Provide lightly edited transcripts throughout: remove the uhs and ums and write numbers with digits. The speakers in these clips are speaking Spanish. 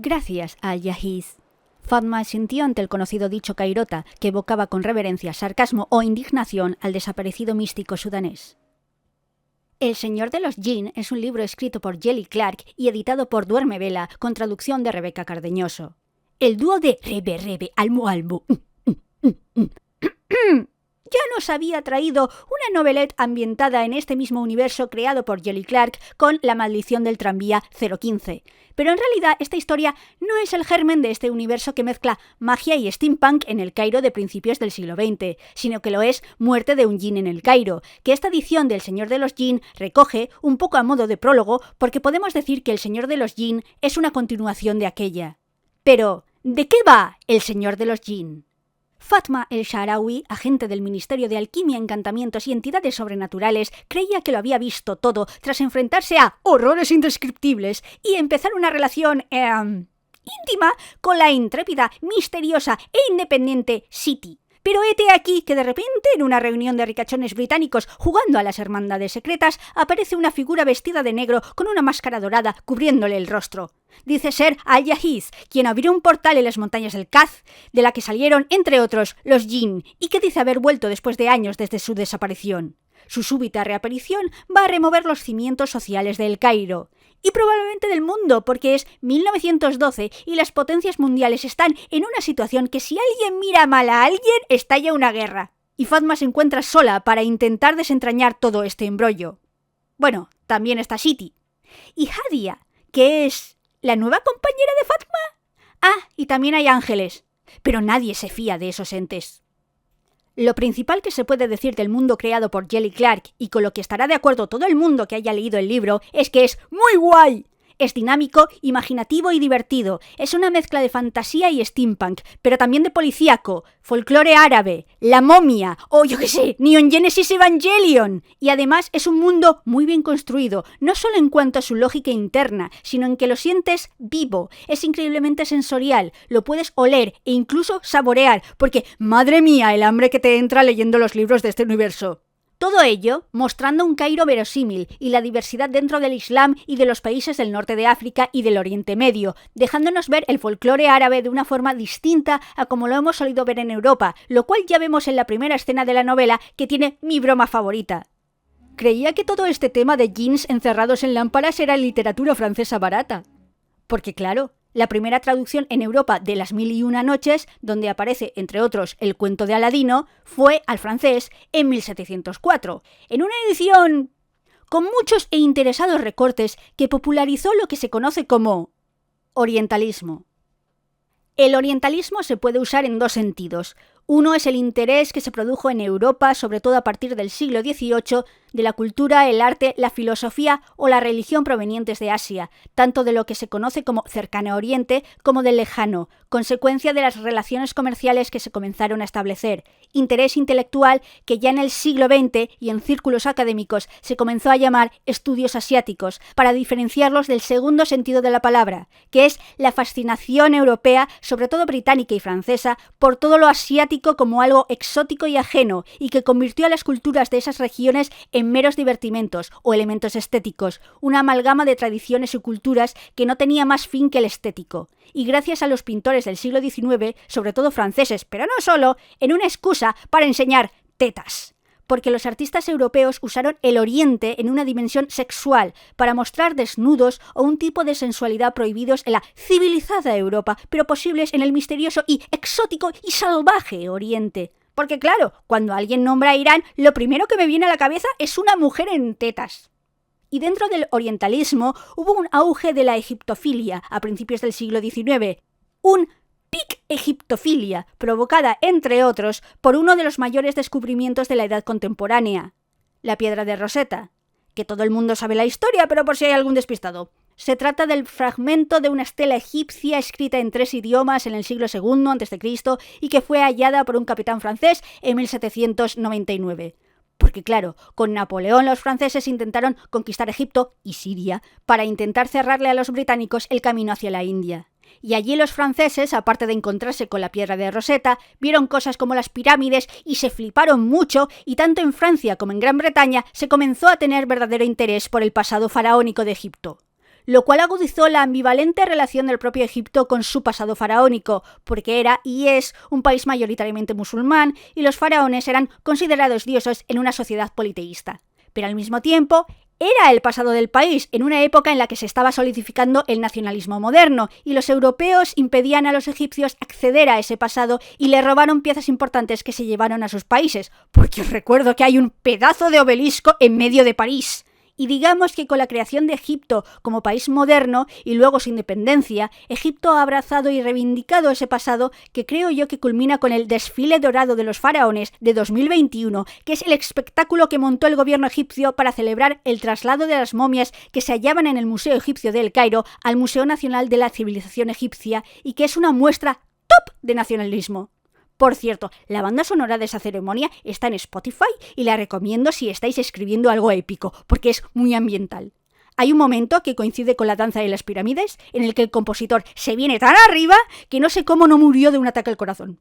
Gracias a Al-Jahiz. Fatma sintió ante el conocido dicho cairota que evocaba con reverencia, sarcasmo o indignación al desaparecido místico sudanés. El Señor de los Jinn es un libro escrito por Jelly Clark y editado por Duerme Vela, con traducción de Rebeca Cardeñoso. El dúo de Rebe Almu ya nos había traído una novelette ambientada en este mismo universo creado por Jelly Clark con La maldición del tranvía 015. Pero en realidad esta historia no es el germen de este universo que mezcla magia y steampunk en el Cairo de principios del siglo XX, sino que lo es Muerte de un Jinn en el Cairo, que esta edición del Señor de los Jinn recoge un poco a modo de prólogo porque podemos decir que el Señor de los Jinn es una continuación de aquella. Pero, ¿de qué va el Señor de los Jinn? Fatma el-Sha'rawi, agente del Ministerio de Alquimia, Encantamientos y Entidades Sobrenaturales, creía que lo había visto todo tras enfrentarse a horrores indescriptibles y empezar una relación íntima con la intrépida, misteriosa e independiente Siti. Pero hete aquí que de repente, en una reunión de ricachones británicos jugando a las hermandades secretas, aparece una figura vestida de negro con una máscara dorada cubriéndole el rostro. Dice ser Al-Jahiz, quien abrió un portal en las montañas del Kaz, de la que salieron, entre otros, los Jinn, y que dice haber vuelto después de años desde su desaparición. Su súbita reaparición va a remover los cimientos sociales de El Cairo, y probablemente del mundo, porque es 1912 y las potencias mundiales están en una situación que si alguien mira mal a alguien, estalla una guerra. Y Fatma se encuentra sola para intentar desentrañar todo este embrollo. Bueno, también está Siti. Y Hadia, que es la nueva compañera de Fatma. Ah, y también hay ángeles. Pero nadie se fía de esos entes. Lo principal que se puede decir del mundo creado por Jelly Clark, y con lo que estará de acuerdo todo el mundo que haya leído el libro, es que es muy guay. Es dinámico, imaginativo y divertido. Es una mezcla de fantasía y steampunk, pero también de policíaco, folclore árabe, la momia, o yo qué sé, Neon Genesis Evangelion. Y además es un mundo muy bien construido, no solo en cuanto a su lógica interna, sino en que lo sientes vivo. Es increíblemente sensorial, lo puedes oler e incluso saborear, porque, madre mía, el hambre que te entra leyendo los libros de este universo. Todo ello mostrando un Cairo verosímil y la diversidad dentro del Islam y de los países del norte de África y del Oriente Medio, dejándonos ver el folclore árabe de una forma distinta a como lo hemos solido ver en Europa, lo cual ya vemos en la primera escena de la novela, que tiene mi broma favorita. Creía que todo este tema de jinns encerrados en lámparas era literatura francesa barata. Porque claro, la primera traducción en Europa de Las Mil y Una Noches, donde aparece, entre otros, el cuento de Aladino, fue al francés en 1704, en una edición con muchos e interesados recortes que popularizó lo que se conoce como orientalismo. El orientalismo se puede usar en dos sentidos. Uno es el interés que se produjo en Europa, sobre todo a partir del siglo XVIII, de la cultura, el arte, la filosofía o la religión provenientes de Asia, tanto de lo que se conoce como Cercano Oriente como del Lejano, consecuencia de las relaciones comerciales que se comenzaron a establecer, interés intelectual que ya en el siglo XX y en círculos académicos se comenzó a llamar estudios asiáticos, para diferenciarlos del segundo sentido de la palabra, que es la fascinación europea, sobre todo británica y francesa, por todo lo asiático como algo exótico y ajeno, y que convirtió a las culturas de esas regiones en meros divertimentos o elementos estéticos, una amalgama de tradiciones y culturas que no tenía más fin que el estético. Y gracias a los pintores del siglo XIX, sobre todo franceses, pero no solo, en una excusa para enseñar tetas. Porque los artistas europeos usaron el Oriente en una dimensión sexual para mostrar desnudos o un tipo de sensualidad prohibidos en la civilizada Europa, pero posibles en el misterioso y exótico y salvaje Oriente. Porque claro, cuando alguien nombra a Irán, lo primero que me viene a la cabeza es una mujer en tetas. Y dentro del orientalismo hubo un auge de la egiptofilia a principios del siglo XIX, un pic egiptofilia, provocada, entre otros, por uno de los mayores descubrimientos de la edad contemporánea, la piedra de Rosetta, que todo el mundo sabe la historia, pero por si hay algún despistado. Se trata del fragmento de una estela egipcia escrita en 3 idiomas en el siglo II a.C. y que fue hallada por un capitán francés en 1799. Porque claro, con Napoleón los franceses intentaron conquistar Egipto y Siria para intentar cerrarle a los británicos el camino hacia la India. Y allí los franceses, aparte de encontrarse con la piedra de Rosetta, vieron cosas como las pirámides y se fliparon mucho, y tanto en Francia como en Gran Bretaña se comenzó a tener verdadero interés por el pasado faraónico de Egipto. lo cual agudizó la ambivalente relación del propio Egipto con su pasado faraónico, porque era y es un país mayoritariamente musulmán y los faraones eran considerados dioses en una sociedad politeísta. Pero al mismo tiempo, era el pasado del país, en una época en la que se estaba solidificando el nacionalismo moderno, y los europeos impedían a los egipcios acceder a ese pasado y le robaron piezas importantes que se llevaron a sus países, porque os recuerdo que hay un pedazo de obelisco en medio de París. Y digamos que con la creación de Egipto como país moderno y luego su independencia, Egipto ha abrazado y reivindicado ese pasado que creo yo que culmina con el desfile dorado de los faraones de 2021, que es el espectáculo que montó el gobierno egipcio para celebrar el traslado de las momias que se hallaban en el Museo Egipcio de El Cairo al Museo Nacional de la Civilización Egipcia y que es una muestra top de nacionalismo. Por cierto, la banda sonora de esa ceremonia está en Spotify y la recomiendo si estáis escribiendo algo épico, porque es muy ambiental. Hay un momento que coincide con la danza de las pirámides, en el que el compositor se viene tan arriba que no sé cómo no murió de un ataque al corazón.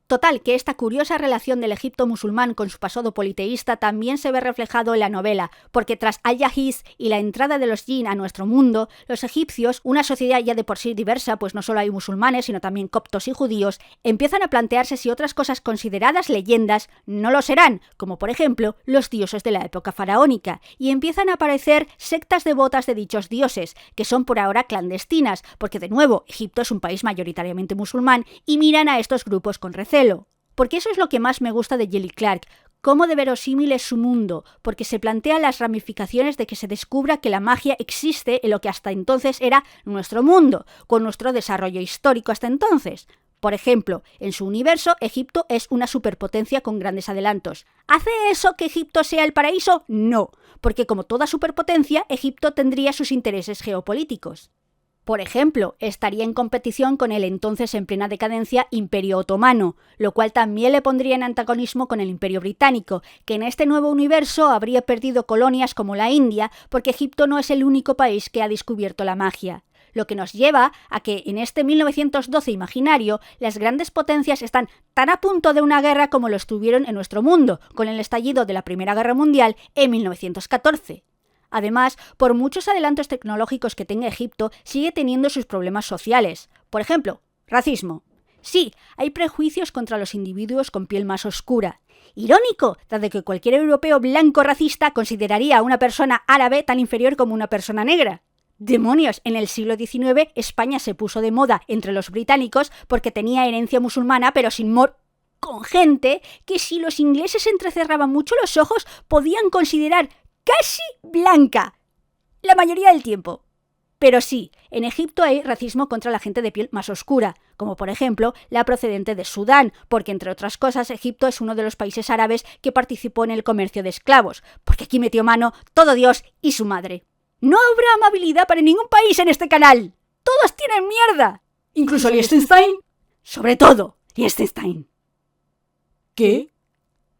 Total, que esta curiosa relación del Egipto musulmán con su pasado politeísta también se ve reflejado en la novela, porque tras Al-Jahiz y la entrada de los jinn a nuestro mundo, los egipcios, una sociedad ya de por sí diversa, pues no solo hay musulmanes, sino también coptos y judíos, empiezan a plantearse si otras cosas consideradas leyendas no lo serán, como por ejemplo los dioses de la época faraónica, y empiezan a aparecer sectas devotas de dichos dioses, que son por ahora clandestinas, porque de nuevo, Egipto es un país mayoritariamente musulmán, y miran a estos grupos con recelo. Porque eso es lo que más me gusta de Jelly Clark, cómo de verosímil es su mundo, porque se plantea las ramificaciones de que se descubra que la magia existe en lo que hasta entonces era nuestro mundo, con nuestro desarrollo histórico hasta entonces. Por ejemplo, en su universo, Egipto es una superpotencia con grandes adelantos. ¿Hace eso que Egipto sea el paraíso? No, porque como toda superpotencia, Egipto tendría sus intereses geopolíticos. Por ejemplo, estaría en competición con el entonces en plena decadencia Imperio Otomano, lo cual también le pondría en antagonismo con el Imperio Británico, que en este nuevo universo habría perdido colonias como la India, porque Egipto no es el único país que ha descubierto la magia. Lo que nos lleva a que en este 1912 imaginario, las grandes potencias están tan a punto de una guerra como lo estuvieron en nuestro mundo, con el estallido de la Primera Guerra Mundial en 1914. Además, por muchos adelantos tecnológicos que tenga Egipto, sigue teniendo sus problemas sociales. Por ejemplo, racismo. Sí, hay prejuicios contra los individuos con piel más oscura. Irónico, dado que cualquier europeo blanco racista consideraría a una persona árabe tan inferior como una persona negra. ¡Demonios! En el siglo XIX, España se puso de moda entre los británicos porque tenía herencia musulmana, pero sin con gente que si los ingleses entrecerraban mucho los ojos, podían considerar casi blanca, la mayoría del tiempo. Pero sí, en Egipto hay racismo contra la gente de piel más oscura, como por ejemplo la procedente de Sudán, porque entre otras cosas Egipto es uno de los países árabes que participó en el comercio de esclavos, porque aquí metió mano todo Dios y su madre. No habrá amabilidad para ningún país en este canal. Todos tienen mierda. Incluso Liechtenstein. Sobre todo, Liechtenstein. ¿Qué?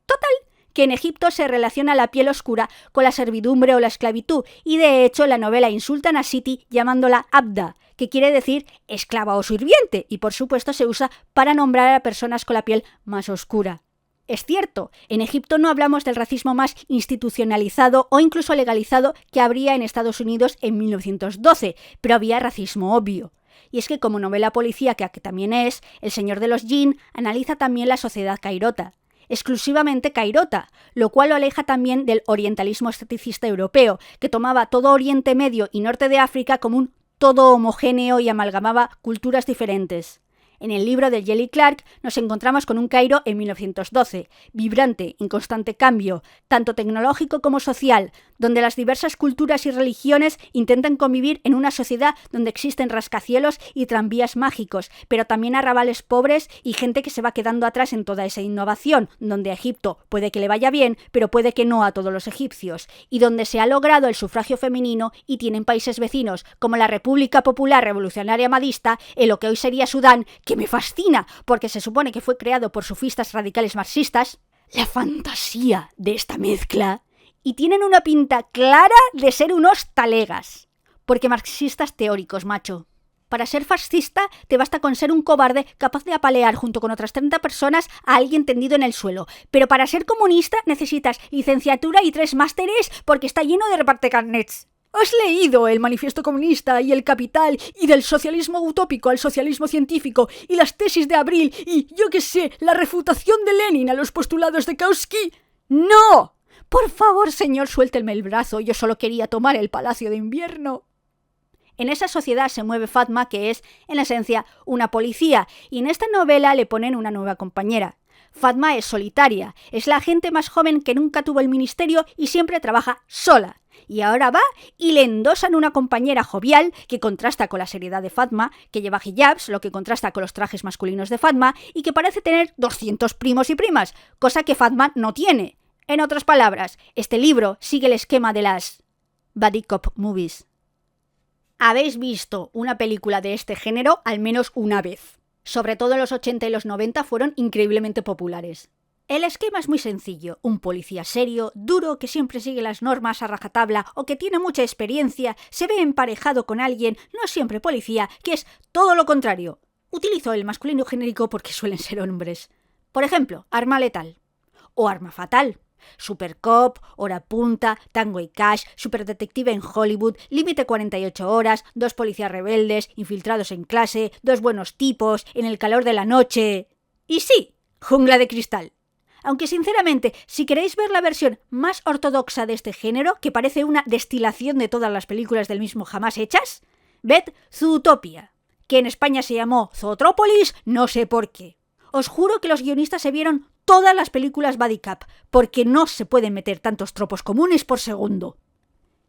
Total, que en Egipto se relaciona la piel oscura con la servidumbre o la esclavitud, y de hecho la novela insultan a Siti llamándola Abda, que quiere decir esclava o sirviente, y por supuesto se usa para nombrar a personas con la piel más oscura. Es cierto, en Egipto no hablamos del racismo más institucionalizado o incluso legalizado que habría en Estados Unidos en 1912, pero había racismo obvio. Y es que como novela policíaca que también es, El Señor de los Jinn analiza también la sociedad cairota. Exclusivamente cairota, lo cual lo aleja también del orientalismo esteticista europeo, que tomaba todo Oriente Medio y Norte de África como un todo homogéneo y amalgamaba culturas diferentes. En el libro de Jelly Clark nos encontramos con un Cairo en 1912, vibrante, en constante cambio, tanto tecnológico como social, donde las diversas culturas y religiones intentan convivir en una sociedad donde existen rascacielos y tranvías mágicos, pero también arrabales pobres y gente que se va quedando atrás en toda esa innovación, donde a Egipto puede que le vaya bien, pero puede que no a todos los egipcios, y donde se ha logrado el sufragio femenino y tienen países vecinos como la República Popular Revolucionaria Mahdista, en lo que hoy sería Sudán, que me fascina, porque se supone que fue creado por sufistas radicales marxistas. La fantasía de esta mezcla. Y tienen una pinta clara de ser unos talegas. Porque marxistas teóricos, macho. Para ser fascista te basta con ser un cobarde capaz de apalear junto con otras 30 personas a alguien tendido en el suelo. Pero para ser comunista necesitas licenciatura y 3 másteres porque está lleno de reparte carnets. ¿Has leído el Manifiesto Comunista y El Capital y del socialismo utópico al socialismo científico y las tesis de Abril y, yo qué sé, la refutación de Lenin a los postulados de Kautsky? ¡No! Por favor, señor, suélteme el brazo, yo solo quería tomar el Palacio de Invierno. En esa sociedad se mueve Fatma, que es, en esencia, una policía, y en esta novela le ponen una nueva compañera. Fatma es solitaria, es la agente más joven que nunca tuvo el ministerio y siempre trabaja sola. Y ahora va y le endosan una compañera jovial que contrasta con la seriedad de Fatma, que lleva hijabs, lo que contrasta con los trajes masculinos de Fatma, y que parece tener 200 primos y primas, cosa que Fatma no tiene. En otras palabras, este libro sigue el esquema de las buddy cop movies. Habéis visto una película de este género al menos una vez. Sobre todo en los 80 y los 90 fueron increíblemente populares. El esquema es muy sencillo. Un policía serio, duro, que siempre sigue las normas a rajatabla o que tiene mucha experiencia, se ve emparejado con alguien, no siempre policía, que es todo lo contrario. Utilizo el masculino genérico porque suelen ser hombres. Por ejemplo, arma letal. O arma fatal. Supercop, Hora Punta, Tango y Cash, Superdetective en Hollywood, Límite 48 horas, 2 policías rebeldes, infiltrados en clase, 2 buenos tipos, En el calor de la noche. Y sí, Jungla de Cristal. Aunque sinceramente, si queréis ver la versión más ortodoxa de este género, que parece una destilación de todas las películas del mismo jamás hechas, ved Zootopia, que en España se llamó Zootrópolis, no sé por qué. Os juro que los guionistas se vieron todas las películas buddy cop, porque no se pueden meter tantos tropos comunes por segundo.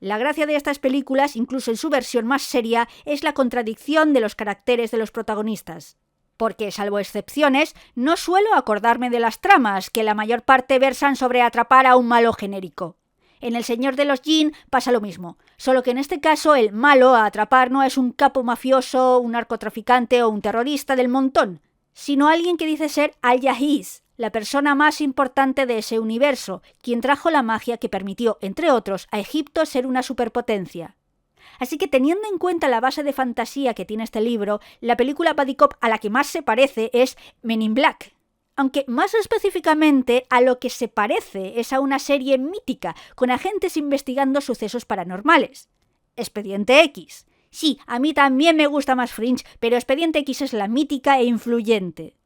La gracia de estas películas, incluso en su versión más seria, es la contradicción de los caracteres de los protagonistas. Porque, salvo excepciones, no suelo acordarme de las tramas, que la mayor parte versan sobre atrapar a un malo genérico. En El Señor de los Jin pasa lo mismo, solo que en este caso el malo a atrapar no es un capo mafioso, un narcotraficante o un terrorista del montón, sino alguien que dice ser Al-Yahiz, la persona más importante de ese universo, quien trajo la magia que permitió, entre otros, a Egipto ser una superpotencia. Así que, teniendo en cuenta la base de fantasía que tiene este libro, la película buddy cop a la que más se parece es Men in Black. Aunque más específicamente a lo que se parece es a una serie mítica, con agentes investigando sucesos paranormales. Expediente X. Sí, a mí también me gusta más Fringe, pero Expediente X es la mítica e influyente.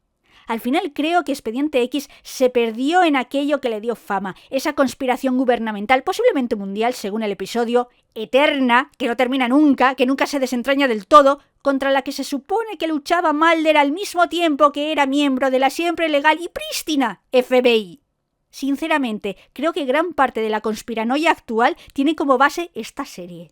Al final creo que Expediente X se perdió en aquello que le dio fama, esa conspiración gubernamental, posiblemente mundial según el episodio, eterna, que no termina nunca, que nunca se desentraña del todo, contra la que se supone que luchaba Mulder al mismo tiempo que era miembro de la siempre legal y prístina FBI. Sinceramente, creo que gran parte de la conspiranoia actual tiene como base esta serie.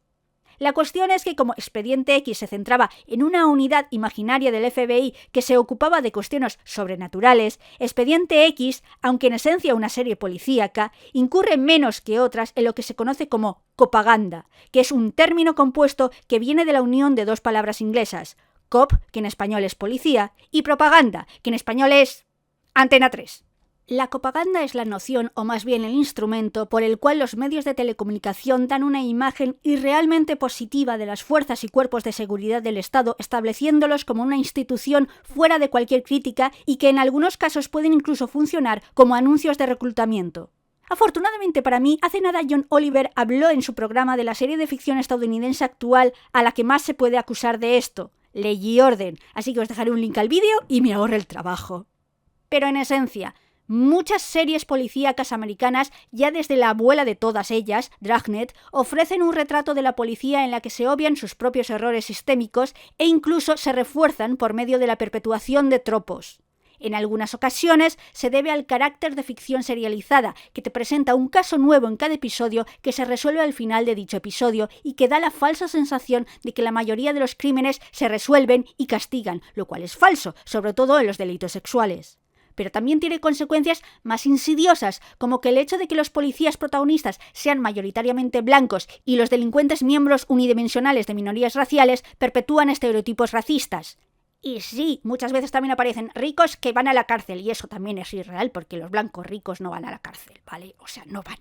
La cuestión es que como Expediente X se centraba en una unidad imaginaria del FBI que se ocupaba de cuestiones sobrenaturales, Expediente X, aunque en esencia una serie policíaca, incurre menos que otras en lo que se conoce como copaganda, que es un término compuesto que viene de la unión de 2 palabras inglesas, cop, que en español es policía, y propaganda, que en español es Antena 3. La copaganda es la noción, o más bien el instrumento, por el cual los medios de telecomunicación dan una imagen irrealmente positiva de las fuerzas y cuerpos de seguridad del Estado, estableciéndolos como una institución fuera de cualquier crítica y que en algunos casos pueden incluso funcionar como anuncios de reclutamiento. Afortunadamente para mí, hace nada John Oliver habló en su programa de la serie de ficción estadounidense actual a la que más se puede acusar de esto, Ley y Orden, así que os dejaré un link al vídeo y me ahorro el trabajo. Pero en esencia, muchas series policíacas americanas, ya desde la abuela de todas ellas, Dragnet, ofrecen un retrato de la policía en la que se obvian sus propios errores sistémicos e incluso se refuerzan por medio de la perpetuación de tropos. En algunas ocasiones se debe al carácter de ficción serializada, que te presenta un caso nuevo en cada episodio que se resuelve al final de dicho episodio y que da la falsa sensación de que la mayoría de los crímenes se resuelven y castigan, lo cual es falso, sobre todo en los delitos sexuales. Pero también tiene consecuencias más insidiosas, como que el hecho de que los policías protagonistas sean mayoritariamente blancos y los delincuentes miembros unidimensionales de minorías raciales perpetúan estereotipos racistas. Y sí, muchas veces también aparecen ricos que van a la cárcel, y eso también es irreal porque los blancos ricos no van a la cárcel, ¿vale? O sea, no van.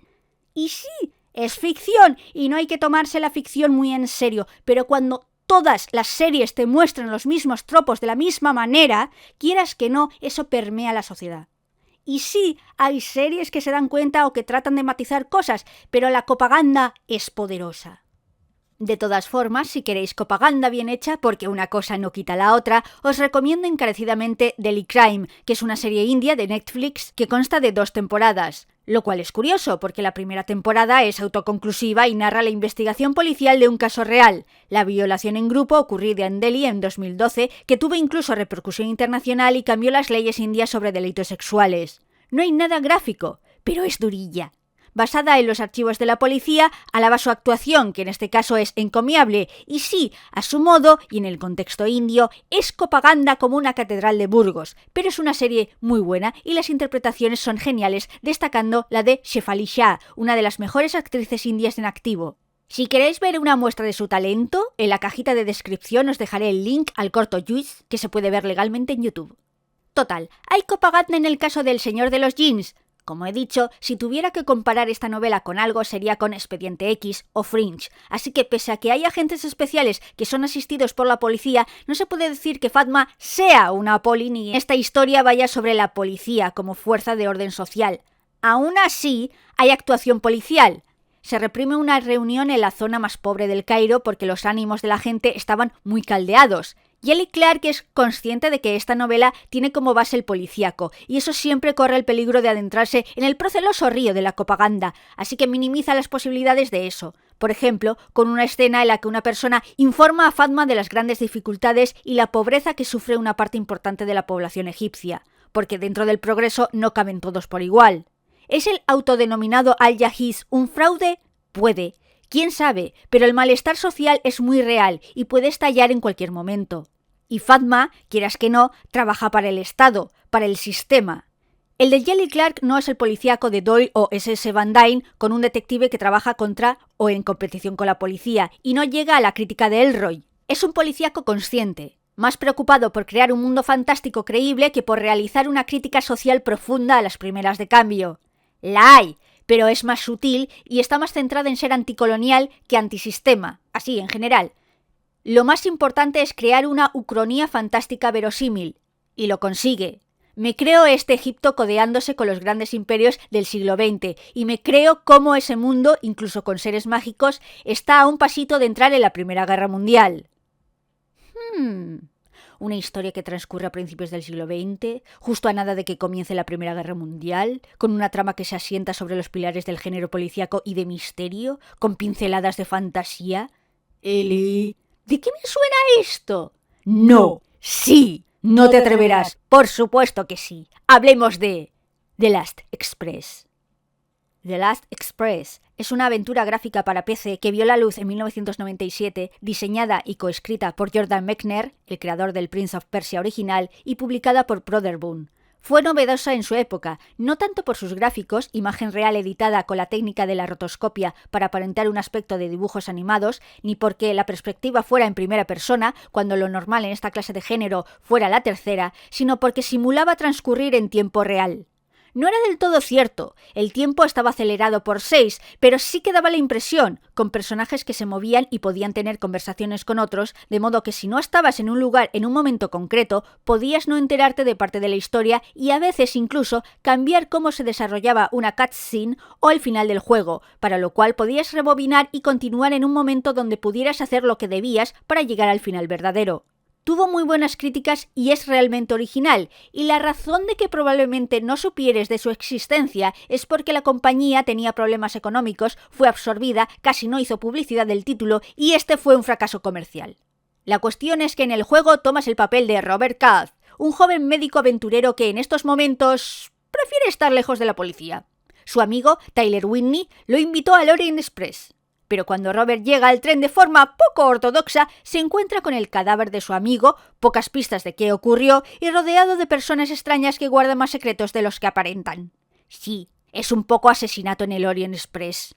Y sí, es ficción, y no hay que tomarse la ficción muy en serio, pero cuando todas las series te muestran los mismos tropos de la misma manera, quieras que no, eso permea la sociedad. Y sí, hay series que se dan cuenta o que tratan de matizar cosas, pero la copaganda es poderosa. De todas formas, si queréis propaganda bien hecha, porque una cosa no quita la otra, os recomiendo encarecidamente Delhi Crime, que es una serie india de Netflix que consta de 2 temporadas. Lo cual es curioso, porque la primera temporada es autoconclusiva y narra la investigación policial de un caso real, la violación en grupo ocurrida en Delhi en 2012, que tuvo incluso repercusión internacional y cambió las leyes indias sobre delitos sexuales. No hay nada gráfico, pero es durilla. Basada en los archivos de la policía, alaba su actuación, que en este caso es encomiable, y sí, a su modo y en el contexto indio, es propaganda como una catedral de Burgos, pero es una serie muy buena y las interpretaciones son geniales, destacando la de Shefali Shah, una de las mejores actrices indias en activo. Si queréis ver una muestra de su talento, en la cajita de descripción os dejaré el link al corto Juice, que se puede ver legalmente en YouTube. Total, hay propaganda en el caso del Señor de los Jeans. Como he dicho, si tuviera que comparar esta novela con algo sería con Expediente X o Fringe, así que pese a que hay agentes especiales que son asistidos por la policía, no se puede decir que Fatma sea una poli ni esta historia vaya sobre la policía como fuerza de orden social. Aún así, hay actuación policial. Se reprime una reunión en la zona más pobre del Cairo porque los ánimos de la gente estaban muy caldeados. Jelly Clark es consciente de que esta novela tiene como base el policíaco, y eso siempre corre el peligro de adentrarse en el proceloso río de la propaganda, así que minimiza las posibilidades de eso. Por ejemplo, con una escena en la que una persona informa a Fatma de las grandes dificultades y la pobreza que sufre una parte importante de la población egipcia, porque dentro del progreso no caben todos por igual. ¿Es el autodenominado Al-Yahiz un fraude? Puede. ¿Quién sabe? Pero el malestar social es muy real y puede estallar en cualquier momento. Y Fatma, quieras que no, trabaja para el Estado, para el sistema. El de Jelly Clark no es el policíaco de Doyle o SS Van Dyne con un detective que trabaja contra o en competición con la policía y no llega a la crítica de Elroy. Es un policíaco consciente, más preocupado por crear un mundo fantástico creíble que por realizar una crítica social profunda a las primeras de cambio. La hay, pero es más sutil y está más centrada en ser anticolonial que antisistema, así en general. Lo más importante es crear una ucronía fantástica verosímil, y lo consigue. Me creo este Egipto codeándose con los grandes imperios del siglo XX, y me creo cómo ese mundo, incluso con seres mágicos, está a un pasito de entrar en la Primera Guerra Mundial. Una historia que transcurre a principios del siglo XX, justo a nada de que comience la Primera Guerra Mundial, con una trama que se asienta sobre los pilares del género policíaco y de misterio, con pinceladas de fantasía. Eli. ¿De qué me suena esto? No. Sí. No te atreverás. Por supuesto que sí. Hablemos de The Last Express. The Last Express es una aventura gráfica para PC que vio la luz en 1997, diseñada y coescrita por Jordan Mechner, el creador del Prince of Persia original, y publicada por Brotherboon. Fue novedosa en su época, no tanto por sus gráficos, imagen real editada con la técnica de la rotoscopia para aparentar un aspecto de dibujos animados, ni porque la perspectiva fuera en primera persona, cuando lo normal en esta clase de género fuera la tercera, sino porque simulaba transcurrir en tiempo real. No era del todo cierto, el tiempo estaba acelerado por 6, pero sí que daba la impresión, con personajes que se movían y podían tener conversaciones con otros, de modo que si no estabas en un lugar en un momento concreto, podías no enterarte de parte de la historia y a veces incluso cambiar cómo se desarrollaba una cutscene o el final del juego, para lo cual podías rebobinar y continuar en un momento donde pudieras hacer lo que debías para llegar al final verdadero. Tuvo muy buenas críticas y es realmente original, y la razón de que probablemente no supieres de su existencia es porque la compañía tenía problemas económicos, fue absorbida, casi no hizo publicidad del título y este fue un fracaso comercial. La cuestión es que en el juego tomas el papel de Robert Kath, un joven médico aventurero que en estos momentos prefiere estar lejos de la policía. Su amigo, Tyler Whitney, lo invitó al Orient Express. Pero cuando Robert llega al tren de forma poco ortodoxa, se encuentra con el cadáver de su amigo, pocas pistas de qué ocurrió y rodeado de personas extrañas que guardan más secretos de los que aparentan. Sí, es un poco Asesinato en el Orient Express.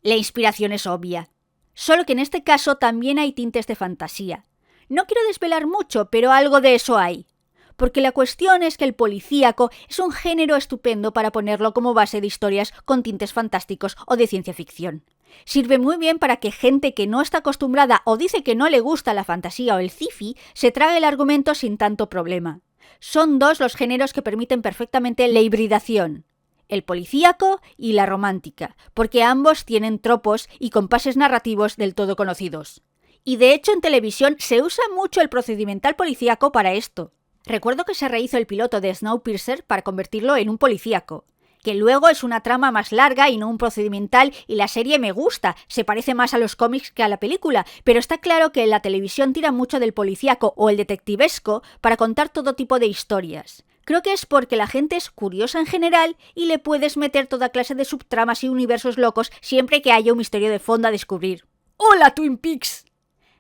La inspiración es obvia. Solo que en este caso también hay tintes de fantasía. No quiero desvelar mucho, pero algo de eso hay. Porque la cuestión es que el policíaco es un género estupendo para ponerlo como base de historias con tintes fantásticos o de ciencia ficción. Sirve muy bien para que gente que no está acostumbrada o dice que no le gusta la fantasía o el sci-fi se trague el argumento sin tanto problema. Son dos los géneros que permiten perfectamente la hibridación. el policíaco y la romántica, porque ambos tienen tropos y compases narrativos del todo conocidos. Y de hecho en televisión se usa mucho el procedimental policíaco para esto. Recuerdo que se rehizo el piloto de Snowpiercer para convertirlo en un policíaco, que luego es una trama más larga y no un procedimental, y la serie me gusta, se parece más a los cómics que a la película, pero está claro que la televisión tira mucho del policíaco o el detectivesco para contar todo tipo de historias. Creo que es porque la gente es curiosa en general y le puedes meter toda clase de subtramas y universos locos siempre que haya un misterio de fondo a descubrir. ¡Hola, Twin Peaks!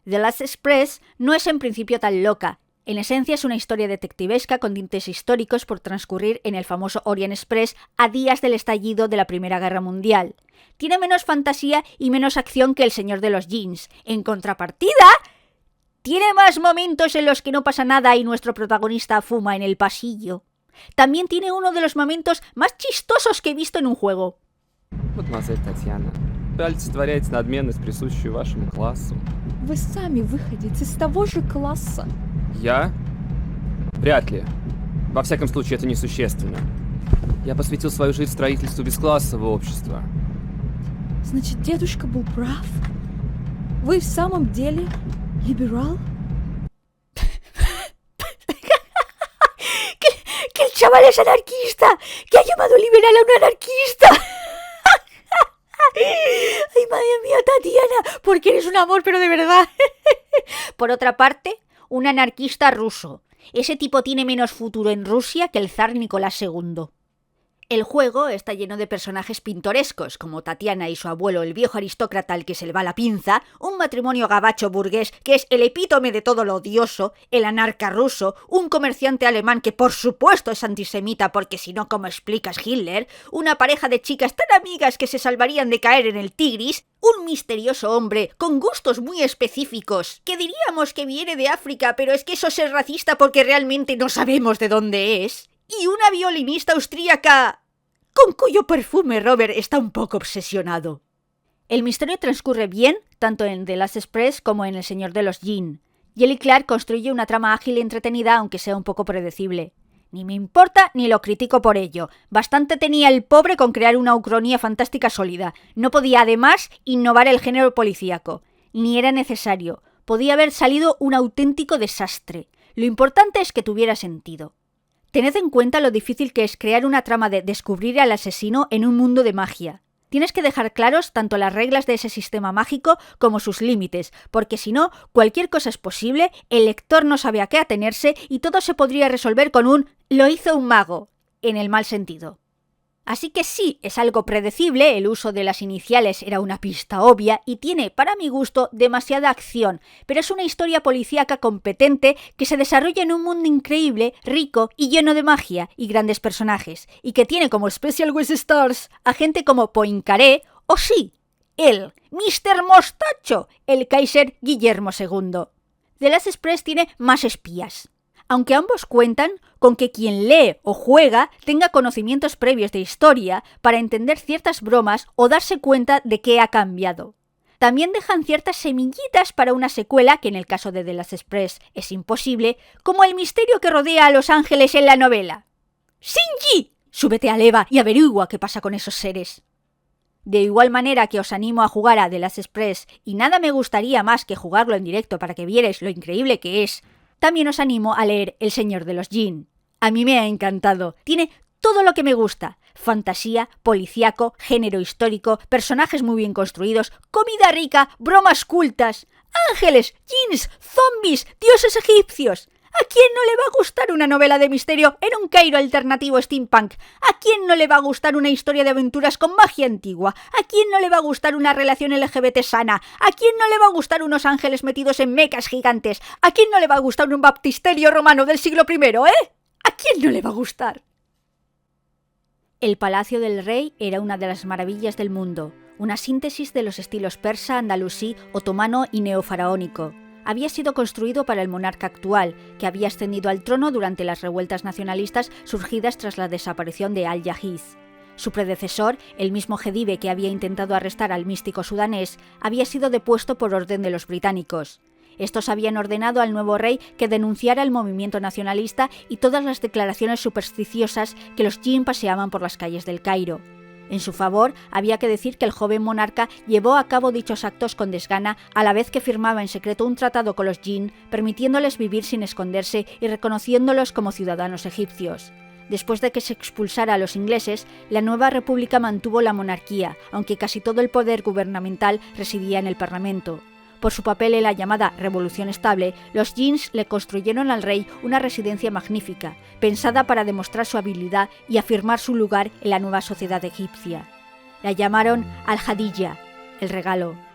The Last Express no es en principio tan loca. En esencia es una historia detectivesca con tintes históricos por transcurrir en el famoso Orient Express a días del estallido de la Primera Guerra Mundial. Tiene menos fantasía y menos acción que El Señor de los Jeans. En contrapartida, tiene más momentos en los que no pasa nada y nuestro protagonista fuma en el pasillo. También tiene uno de los momentos más chistosos que he visto en un juego. Мадемуазель Татьяна, вы олицетворяете надменность, присущую вашему классу. Вы сами выходите из того же класса. Я? Вряд ли. Во всяком случае, это несущественно. Я посвятил свою жизнь строительству бесклассового общества. Значит, дедушка был прав? Вы в самом деле либерал? ¡Que el chaval es anarquista! ¡Que ha llamado liberal a un anarquista! ¡Ay, madre mía, Tatiana! Porque eres un amor, pero de verdad. Por otra parte, un anarquista ruso. Ese tipo tiene menos futuro en Rusia que el zar Nicolás II. El juego está lleno de personajes pintorescos, como Tatiana y su abuelo, el viejo aristócrata al que se le va la pinza, un matrimonio gabacho burgués que es el epítome de todo lo odioso, el anarca ruso, un comerciante alemán que por supuesto es antisemita porque si no, ¿cómo explicas Hitler?, una pareja de chicas tan amigas que se salvarían de caer en el Tigris, un misterioso hombre con gustos muy específicos, que diríamos que viene de África, pero es que eso es racista porque realmente no sabemos de dónde es, y una violinista austríaca con cuyo perfume Robert está un poco obsesionado. El misterio transcurre bien, tanto en The Last Express como en El Señor de los Jin. Jelly Clark construye una trama ágil y entretenida, aunque sea un poco predecible. Ni me importa ni lo critico por ello. Bastante tenía el pobre con crear una ucronía fantástica sólida. No podía además innovar el género policíaco. Ni era necesario. Podía haber salido un auténtico desastre. Lo importante es que tuviera sentido. Tened en cuenta lo difícil que es crear una trama de descubrir al asesino en un mundo de magia. Tienes que dejar claros tanto las reglas de ese sistema mágico como sus límites, porque si no, cualquier cosa es posible, el lector no sabe a qué atenerse y todo se podría resolver con un «lo hizo un mago», en el mal sentido. Así que sí, es algo predecible, el uso de las iniciales era una pista obvia y tiene, para mi gusto, demasiada acción, pero es una historia policíaca competente que se desarrolla en un mundo increíble, rico y lleno de magia y grandes personajes, y que tiene como Special Guest Stars a gente como Poincaré o sí, él, Mr. Mostacho, el Kaiser Guillermo II. The Last Express tiene más espías. Aunque ambos cuentan con que quien lee o juega tenga conocimientos previos de historia para entender ciertas bromas o darse cuenta de qué ha cambiado. También dejan ciertas semillitas para una secuela, que en el caso de The Last Express es imposible, como el misterio que rodea a los ángeles en la novela. ¡Shinji! Súbete al EVA y averigua qué pasa con esos seres. De igual manera que os animo a jugar a The Last Express, y nada me gustaría más que jugarlo en directo para que vierais lo increíble que es, también os animo a leer El Señor de los Jin. A mí me ha encantado. Tiene todo lo que me gusta. Fantasía, policíaco, género histórico, personajes muy bien construidos, comida rica, bromas cultas, ángeles, jeans, zombies, dioses egipcios. ¿A quién no le va a gustar una novela de misterio en un Cairo alternativo steampunk? ¿A quién no le va a gustar una historia de aventuras con magia antigua? ¿A quién no le va a gustar una relación LGBT sana? ¿A quién no le va a gustar unos ángeles metidos en mecas gigantes? ¿A quién no le va a gustar un baptisterio romano del siglo I, ¿A quién no le va a gustar? El Palacio del Rey era una de las maravillas del mundo, una síntesis de los estilos persa, andalusí, otomano y neofaraónico. Había sido construido para el monarca actual, que había ascendido al trono durante las revueltas nacionalistas surgidas tras la desaparición de Al-Jahiz. Su predecesor, el mismo Khedive que había intentado arrestar al místico sudanés, había sido depuesto por orden de los británicos. Estos habían ordenado al nuevo rey que denunciara el movimiento nacionalista y todas las declaraciones supersticiosas que los jinn paseaban por las calles del Cairo. En su favor, había que decir que el joven monarca llevó a cabo dichos actos con desgana, a la vez que firmaba en secreto un tratado con los jinn, permitiéndoles vivir sin esconderse y reconociéndolos como ciudadanos egipcios. Después de que se expulsara a los ingleses, la nueva república mantuvo la monarquía, aunque casi todo el poder gubernamental residía en el Parlamento. Por su papel en la llamada Revolución Estable, los jinns le construyeron al rey una residencia magnífica, pensada para demostrar su habilidad y afirmar su lugar en la nueva sociedad egipcia. La llamaron Al-Hadiyya, el regalo.